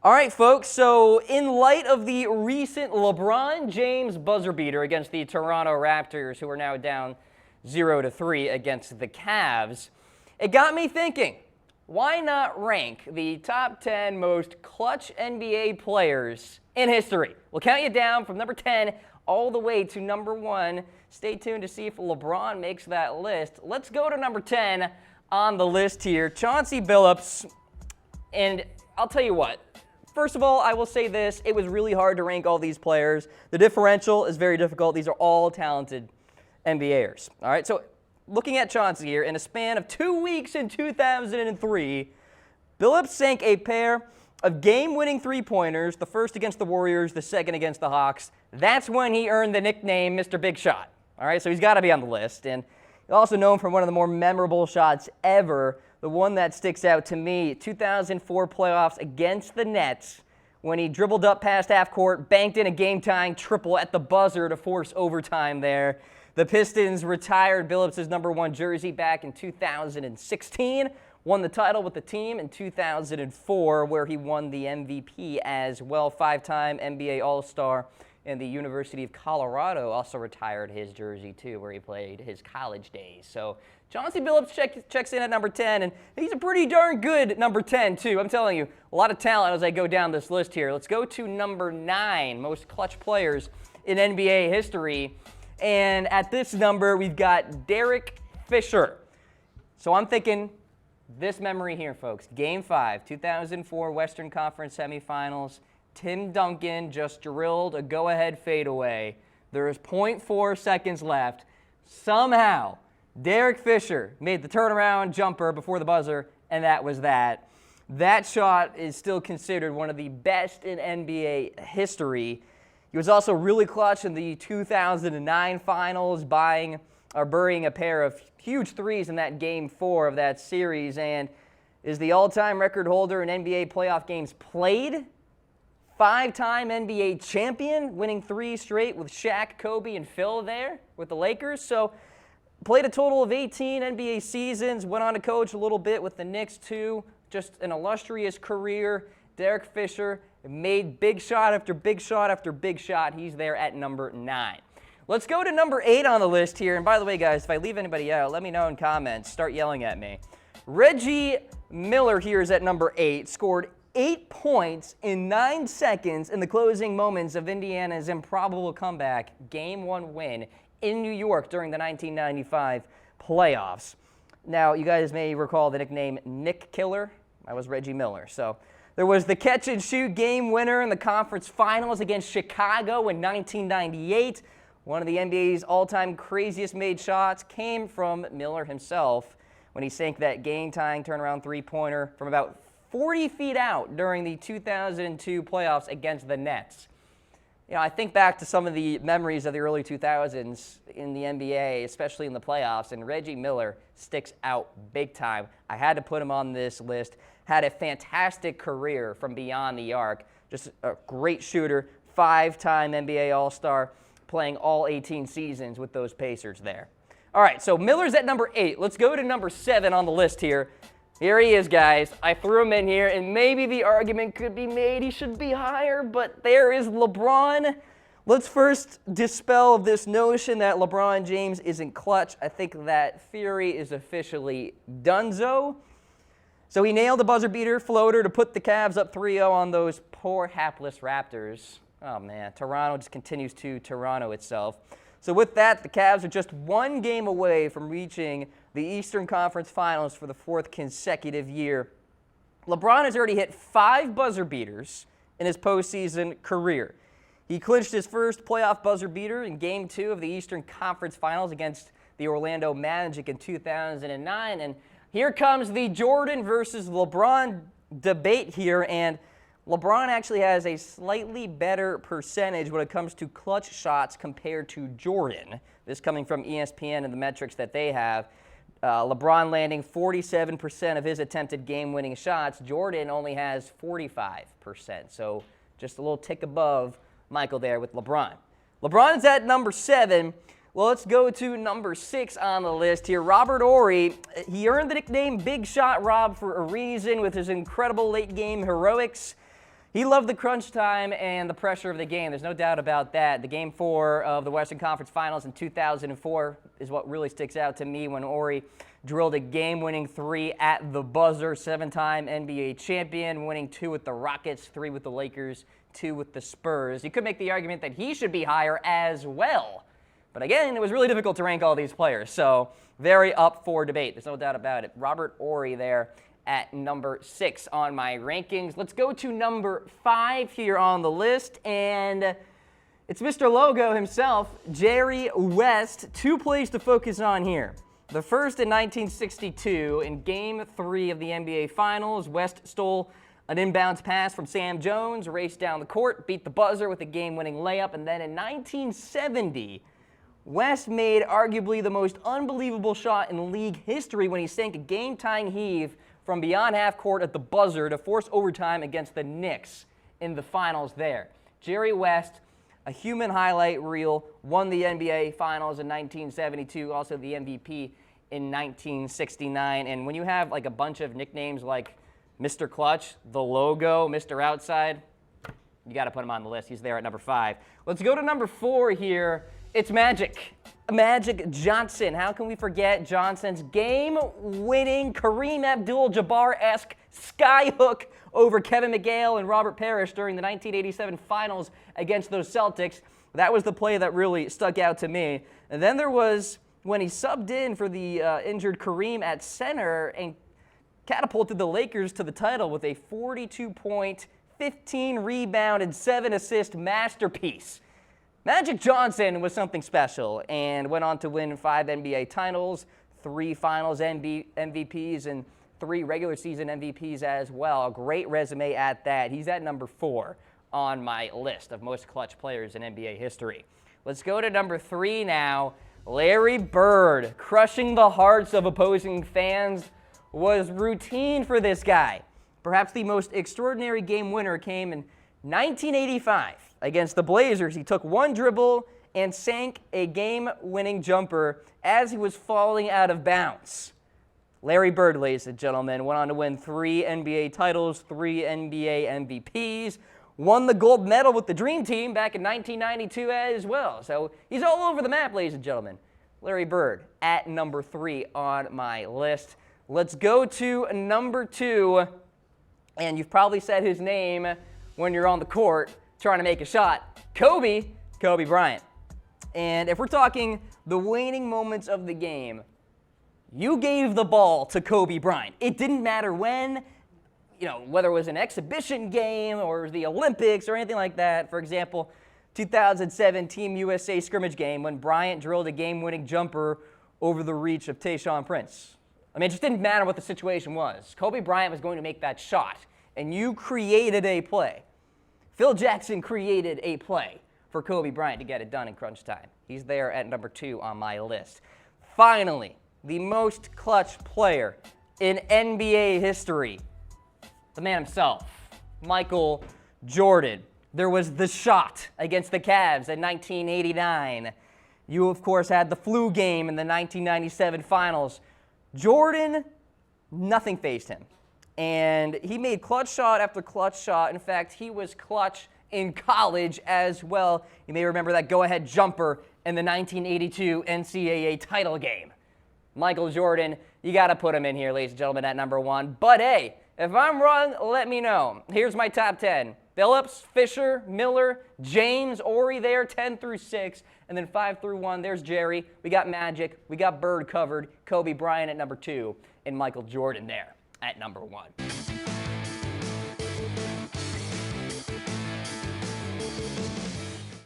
All right, folks, so in light of the recent LeBron James buzzer beater against the Toronto Raptors, who are now down 0-3 against the Cavs, it got me thinking, why not rank the top 10 most clutch NBA players in history? We'll count you down from number 10 all the way to number 1. Stay tuned to see if LeBron makes that list. Let's go to number 10 on the list here, Chauncey Billups. And I'll tell you what. First of all, I will say this. It was really hard to rank all these players. The differential is very difficult. These are all talented NBAers. All right, so looking at Chauncey here, in a span of 2 weeks in 2003, Billups sank a pair of game-winning three-pointers, the first against the Warriors, the second against the Hawks. That's when he earned the nickname Mr. Big Shot. All right, so he's got to be on the list. And he's also known for one of the more memorable shots ever. The one that sticks out to me, 2004 playoffs against the Nets, when he dribbled up past half court, banked in a game-tying triple at the buzzer to force overtime there. The Pistons retired Billups' number 1 jersey back in 2016, won the title with the team in 2004, where he won the MVP as well. 5-time NBA All-Star, and the University of Colorado also retired his jersey too, where he played his college days. So Chauncey Billups checks in at number 10, and he's a pretty darn good number 10 too. I'm telling you, a lot of talent as I go down this list here. Let's go to number 9, most clutch players in NBA history. And at this number, we've got Derek Fisher. So I'm thinking this memory here, folks. Game 5, 2004 Western Conference semifinals. Tim Duncan just drilled a go-ahead fadeaway. There is 0.4 seconds left. Somehow, Derek Fisher made the turnaround jumper before the buzzer, and that was that. That shot is still considered one of the best in NBA history. He was also really clutch in the 2009 finals, burying a pair of huge threes in that Game 4 of that series, and is the all-time record holder in NBA playoff games played. 5-time NBA champion, winning 3 straight with Shaq, Kobe, and Phil there with the Lakers. So played a total of 18 NBA seasons, went on to coach a little bit with the Knicks too. Just an illustrious career. Derek Fisher made big shot after big shot after big shot. He's there at number 9. Let's go to number 8 on the list here. And by the way, guys, if I leave anybody out, let me know in comments. Start yelling at me. Reggie Miller here is at number 8, scored 8 points in 9 seconds in the closing moments of Indiana's improbable comeback Game 1 win in New York during the 1995 playoffs. Now, you guys may recall the nickname Nick Killer. I was Reggie Miller. So there was the catch-and-shoot game winner in the conference finals against Chicago in 1998. One of the NBA's all-time craziest made shots came from Miller himself when he sank that game-tying turnaround three-pointer from about 40 feet out during the 2002 playoffs against the Nets. You know, I think back to some of the memories of the early 2000s in the NBA, especially in the playoffs, and Reggie Miller sticks out big time. I had to put him on this list. Had a fantastic career from beyond the arc. Just a great shooter, 5-time NBA All-Star, playing all 18 seasons with those Pacers there. All right, so Miller's at number 8. Let's go to number 7 on the list here. Here he is, guys. I threw him in here, and maybe the argument could be made he should be higher, but there is LeBron. Let's first dispel this notion that LeBron James isn't clutch. I think that theory is officially donezo. So he nailed the buzzer beater floater to put the Cavs up 3-0 on those poor hapless Raptors. Oh, man. Toronto just continues to Toronto itself. So with that, the Cavs are just 1 game away from reaching the Eastern Conference Finals for the 4th consecutive year. LeBron has already hit 5 buzzer beaters in his postseason career. He clinched his first playoff buzzer beater in Game 2 of the Eastern Conference Finals against the Orlando Magic in 2009. And here comes the Jordan versus LeBron debate here, and LeBron actually has a slightly better percentage when it comes to clutch shots compared to Jordan. This coming from ESPN and the metrics that they have. LeBron landing 47% of his attempted game-winning shots. Jordan only has 45%, so just a little tick above Michael there with LeBron. LeBron's at number 7. Well, let's go to number 6 on the list here. Robert Horry, he earned the nickname Big Shot Rob for a reason with his incredible late-game heroics. He loved the crunch time and the pressure of the game. There's no doubt about that. The Game 4 of the Western Conference Finals in 2004 is what really sticks out to me when Horry drilled a game-winning 3 at the buzzer. 7-time NBA champion, winning 2 with the Rockets, 3 with the Lakers, 2 with the Spurs. You could make the argument that he should be higher as well. But again, it was really difficult to rank all these players, so very up for debate. There's no doubt about it. Robert Horry there at number 6 on my rankings. Let's go to number 5 here on the list, and it's Mr. Logo himself, Jerry West. 2 plays to focus on here. The first in 1962 in Game 3 of the NBA Finals. West stole an inbounds pass from Sam Jones, raced down the court, beat the buzzer with a game-winning layup, and then in 1970, West made arguably the most unbelievable shot in league history when he sank a game-tying heave from beyond half court at the buzzer to force overtime against the Knicks in the finals there. Jerry West, a human highlight reel, won the NBA Finals in 1972, also the MVP in 1969. And when you have like a bunch of nicknames like Mr. Clutch, the Logo, Mr. Outside, you got to put him on the list. He's there at number 5. Let's go to number 4 here. It's Magic Johnson. How can we forget Johnson's game-winning Kareem Abdul-Jabbar-esque skyhook over Kevin McHale and Robert Parrish during the 1987 Finals against those Celtics? That was the play that really stuck out to me. And then there was when he subbed in for the injured Kareem at center and catapulted the Lakers to the title with a 42-point, 15-rebound, and 7-assist masterpiece. Magic Johnson was something special and went on to win 5 NBA titles, 3 Finals MVPs, and 3 regular season MVPs as well. A great resume at that. He's at number 4 on my list of most clutch players in NBA history. Let's go to number 3 now. Larry Bird. Crushing the hearts of opposing fans was routine for this guy. Perhaps the most extraordinary game winner came in 1985. Against the Blazers, he took one dribble and sank a game-winning jumper as he was falling out of bounds. Larry Bird, ladies and gentlemen, went on to win 3 NBA titles, 3 NBA MVPs, won the gold medal with the Dream Team back in 1992 as well. So he's all over the map, ladies and gentlemen. Larry Bird at number 3 on my list. Let's go to number 2, and you've probably said his name when you're on the court trying to make a shot. Kobe Bryant. And if we're talking the waning moments of the game, you gave the ball to Kobe Bryant. It didn't matter when, whether it was an exhibition game or the Olympics or anything like that. For example, 2007 Team USA scrimmage game when Bryant drilled a game-winning jumper over the reach of Tayshaun Prince. I mean, it just didn't matter what the situation was. Kobe Bryant was going to make that shot, and you created a play. Phil Jackson created a play for Kobe Bryant to get it done in crunch time. He's there at number 2 on my list. Finally, the most clutch player in NBA history, the man himself, Michael Jordan. There was the shot against the Cavs in 1989. You, of course, had the flu game in the 1997 Finals. Jordan, nothing fazed him. And he made clutch shot after clutch shot. In fact, he was clutch in college as well. You may remember that go-ahead jumper in the 1982 NCAA title game. Michael Jordan, you got to put him in here, ladies and gentlemen, at number 1. But hey, if I'm wrong, let me know. Here's my top 10. Billups, Fisher, Miller, James, Horry there, 10 through 6. And then 5 through 1, there's Jerry. We got Magic. We got Bird covered. Kobe Bryant at number 2. And Michael Jordan there at number 1.